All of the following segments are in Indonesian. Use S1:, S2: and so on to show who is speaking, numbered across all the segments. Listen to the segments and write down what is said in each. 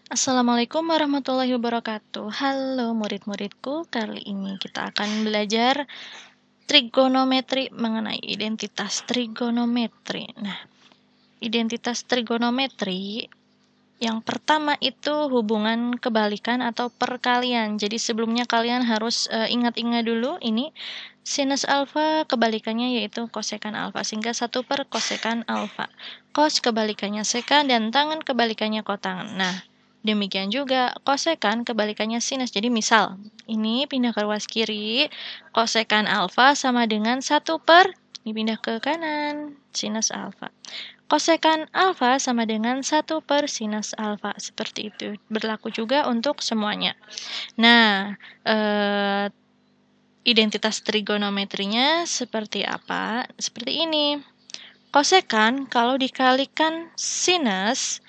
S1: Assalamualaikum warahmatullahi wabarakatuh. Halo murid-muridku, kali ini kita akan belajar trigonometri mengenai identitas trigonometri. Nah, identitas trigonometri yang pertama itu hubungan kebalikan atau perkalian. Jadi sebelumnya kalian harus ingat-ingat dulu ini sinus alfa kebalikannya yaitu kosekan alfa, sehingga 1 per kosekan alfa. Cos kebalikannya sekan dan tangen kebalikannya kotangen. Nah, demikian juga kosekan kebalikannya sinus. Jadi misal, ini pindah ke ruas kiri, kosekan alfa sama dengan 1 per, ini pindah ke kanan, sinus alfa. Kosekan alfa sama dengan 1 per sinus alfa. Seperti itu. Berlaku juga untuk semuanya. Nah, identitas trigonometrinya seperti apa? Seperti ini. Kosekan kalau dikalikan sinus,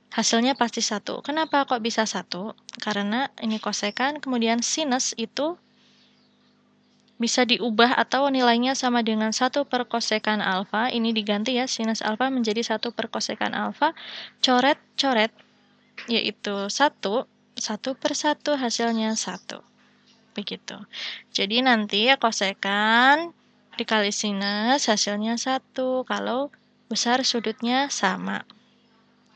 S1: hasilnya pasti 1. Kenapa kok bisa 1? Karena ini kosekan, kemudian sinus itu bisa diubah atau nilainya sama dengan 1 per kosekan alfa. Ini diganti ya, sinus alfa menjadi 1 per kosekan alfa. Coret-coret, yaitu 1 per 1 hasilnya 1. Begitu. Jadi nanti ya kosekan dikali sinus hasilnya 1 kalau besar sudutnya sama.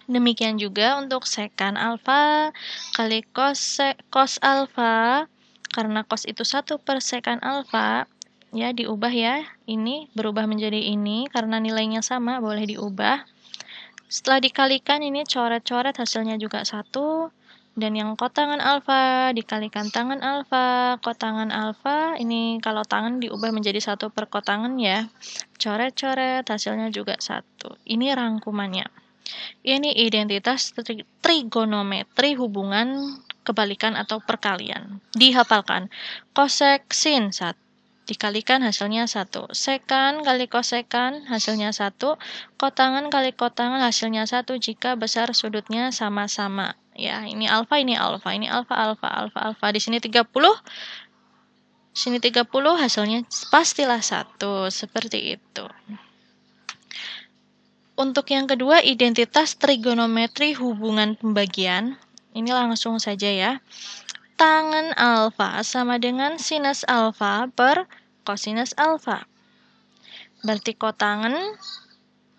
S1: Demikian juga untuk sekan alfa kali cos alfa, karena cos itu 1 per sekan alfa, ya diubah ya, ini berubah menjadi ini, karena nilainya sama, boleh diubah. Setelah dikalikan ini coret-coret hasilnya juga 1, dan yang kotangan alfa dikalikan tangen alfa, kotangan alfa, ini kalau tangen diubah menjadi 1 per kotangen ya, coret-coret hasilnya juga 1. Ini rangkumannya. Ini identitas trigonometri hubungan kebalikan atau perkalian. Dihafalkan. Kosek sin 1 dikalikan hasilnya 1. Sekan kali kosekan hasilnya 1. Kotangan kali kotangan hasilnya 1 jika besar sudutnya sama-sama. Ya, ini alfa, ini alfa, ini alfa, alfa, alfa, alfa. Di sini 30, sini 30 hasilnya pastilah 1. Seperti itu. Untuk yang kedua, identitas trigonometri hubungan pembagian. Ini langsung saja ya. Tangen alfa sama dengan sinus alfa per kosinus alfa. Berarti kotangen,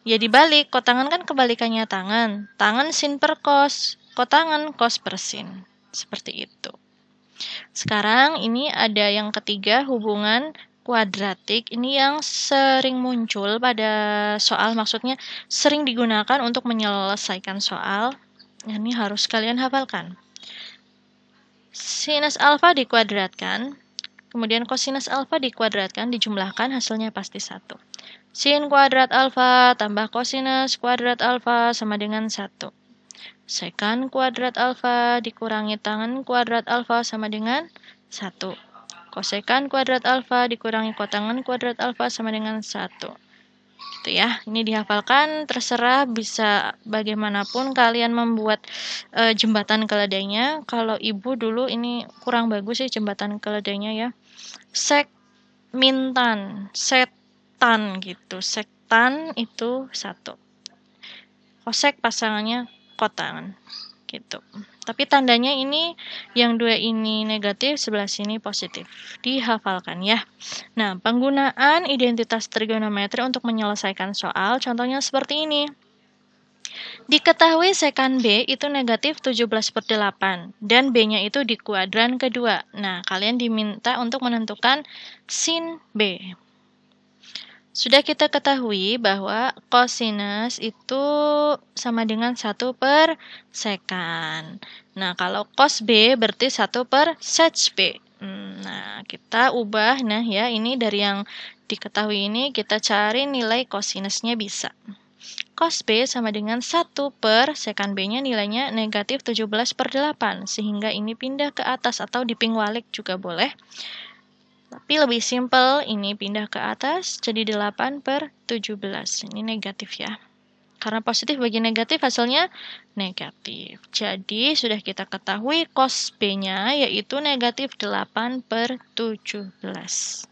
S1: ya dibalik. Kotangen kan kebalikannya tangen. Tangen sin per kos. Kotangen kos per sin. Seperti itu. Sekarang ini ada yang ketiga, hubungan kuadratik. Ini yang sering muncul pada soal, maksudnya sering digunakan untuk menyelesaikan soal. Ini harus kalian hafalkan. Sinus alfa dikuadratkan, kemudian kosinus alfa dikuadratkan, dijumlahkan, hasilnya pasti 1. Sin kuadrat alfa tambah kosinus kuadrat alfa sama dengan 1. Sekan kuadrat alfa dikurangi tangen kuadrat alfa sama dengan 1. Kosekan kuadrat alfa dikurangi kotangen kuadrat alfa sama dengan 1. Gitu ya. Ini dihafalkan, terserah bisa bagaimanapun kalian membuat jembatan keledainya. Kalau ibu dulu ini kurang bagus sih jembatan keledainya ya. Mintan, setan gitu. Sektan itu 1. Kosek pasangannya kotangen gitu. Tapi tandanya ini yang 2 ini negatif, sebelah sini positif. Dihafalkan ya. Nah, penggunaan identitas trigonometri untuk menyelesaikan soal, contohnya seperti ini. Diketahui sekan B itu negatif 17/8 dan B-nya itu di kuadran kedua. Nah, kalian diminta untuk menentukan sin B. Sudah kita ketahui bahwa kosinus itu sama dengan 1 per sekan. Nah, kalau cos B berarti 1 per sec B. Nah, kita ubah, nah ya, ini dari yang diketahui ini kita cari nilai kosinusnya bisa. Cos B sama dengan 1 per sekan B-nya nilainya negatif 17/8, sehingga ini pindah ke atas atau diping walik juga boleh. Tapi lebih simpel, ini pindah ke atas jadi 8/17. Ini negatif ya. Karena positif bagi negatif hasilnya negatif. Jadi sudah kita ketahui cos B-nya yaitu negatif 8/17.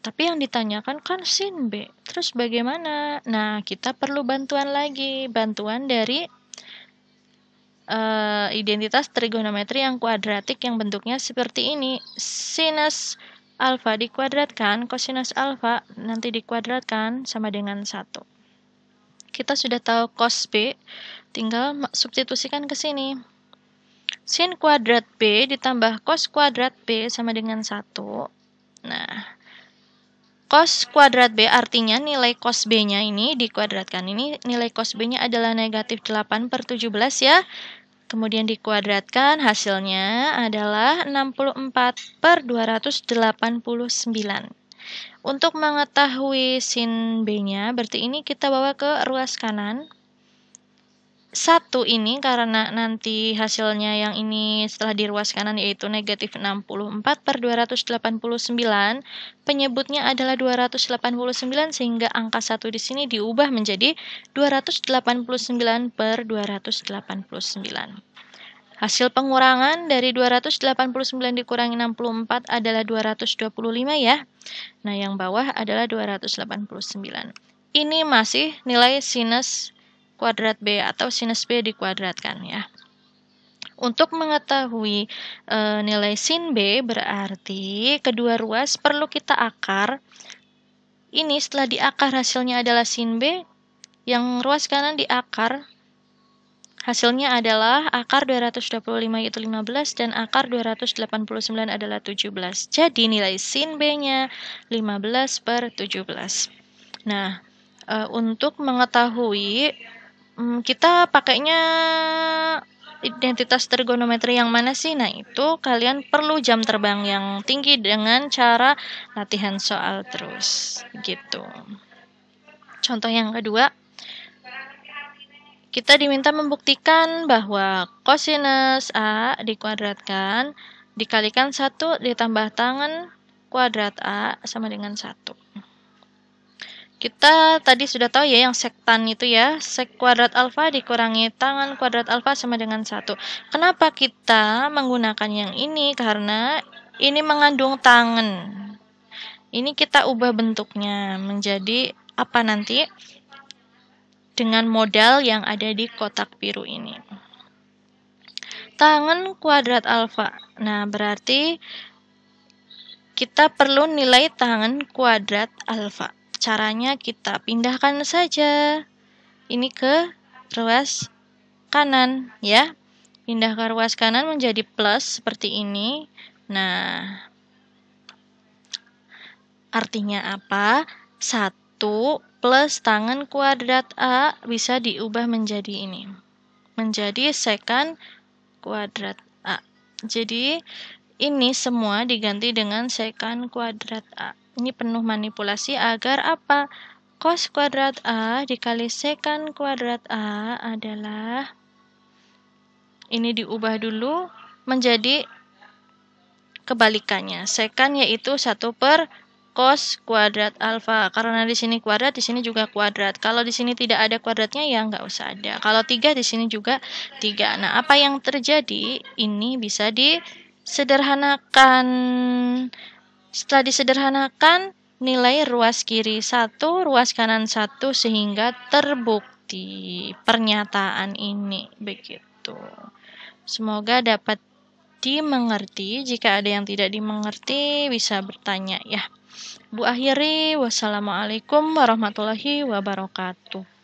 S1: Tapi yang ditanyakan kan sin B. Terus bagaimana? Nah, kita perlu bantuan lagi. Bantuan dari identitas trigonometri yang kuadratik yang bentuknya seperti ini. Sinus alfa dikuadratkan, kosinus alfa nanti dikuadratkan sama dengan 1. Kita sudah tahu cos B, tinggal substitusikan ke sini. Sin kuadrat B ditambah cos kuadrat B sama dengan 1. Nah, cos kuadrat B artinya nilai cos B-nya ini dikuadratkan. Ini nilai cos B-nya adalah negatif 8/17 ya. Kemudian dikuadratkan, hasilnya adalah 64/289. Untuk mengetahui sin B-nya, berarti ini kita bawa ke ruas kanan. 1 ini karena nanti hasilnya yang ini setelah di ruas kanan yaitu negatif 64/289, penyebutnya adalah 289 sehingga angka 1 di sini diubah menjadi 289/289. Hasil pengurangan dari 289 dikurangi 64 adalah 225 ya. Nah, yang bawah adalah 289. Ini masih nilai sinus kuadrat B atau sinus B dikuadratkan ya. Untuk mengetahui nilai sin B berarti kedua ruas perlu kita akar. Ini setelah diakar hasilnya adalah sin B, yang ruas kanan diakar hasilnya adalah akar 225 yaitu 15 dan akar 289 adalah 17. Jadi nilai sin B-nya 15/17. Nah, untuk mengetahui kita pakainya identitas trigonometri yang mana sih? Nah, itu kalian perlu jam terbang yang tinggi dengan cara latihan soal terus, gitu. Contoh yang kedua, kita diminta membuktikan bahwa kosinus A dikuadratkan dikalikan 1 ditambah tangen kuadrat A sama dengan 1. Kita tadi sudah tahu ya yang sektan itu ya, sek kuadrat alfa dikurangi tangen kuadrat alfa sama dengan 1. Kenapa kita menggunakan yang ini? Karena ini mengandung tangen. Ini kita ubah bentuknya menjadi apa nanti? Dengan modal yang ada di kotak biru ini. Tangen kuadrat alfa. Nah, berarti kita perlu nilai tangen kuadrat alfa. Caranya kita pindahkan saja ini ke ruas kanan ya. Pindah ke ruas kanan menjadi plus seperti ini. Nah, artinya apa? 1 plus tangen kuadrat A bisa diubah menjadi ini. Menjadi sekan kuadrat A. Jadi, ini semua diganti dengan sekan kuadrat A. Ini penuh manipulasi agar apa? Cos kuadrat A dikali sekan kuadrat A adalah, ini diubah dulu menjadi kebalikannya. Sekan yaitu 1 per cos kuadrat alfa. Karena di sini kuadrat, di sini juga kuadrat. Kalau di sini tidak ada kuadratnya ya nggak usah ada. Kalau 3 di sini juga 3. Nah, apa yang terjadi? Ini bisa disederhanakan. Setelah disederhanakan, nilai ruas kiri 1, ruas kanan 1 sehingga terbukti pernyataan ini begitu. Semoga dapat dimengerti. Jika ada yang tidak dimengerti bisa bertanya ya. Bu akhiri, wassalamualaikum warahmatullahi wabarakatuh.